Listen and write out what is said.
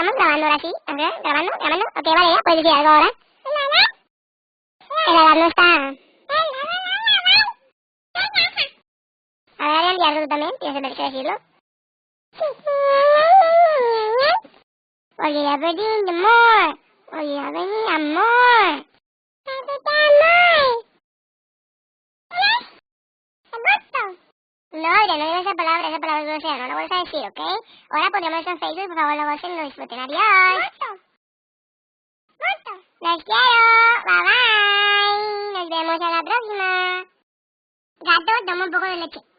estamos grabando ahora sí. A ver, grabando. Ok, vale, ya, puedes decir algo ahora. El alarma no está. A ver, enviarlo tú también, tienes el derecho a decirlo. Oye, a ver, amor. Oye, a ver, amor. No, Adrián, no digas esa palabra es grosera, no la vuelvas a decir, ¿ok? Ahora pondremos esto en Facebook, por favor, lo gocen y lo disfruten. Adiós. Los quiero. Bye bye. Nos vemos a la próxima. Gato, toma un poco de leche.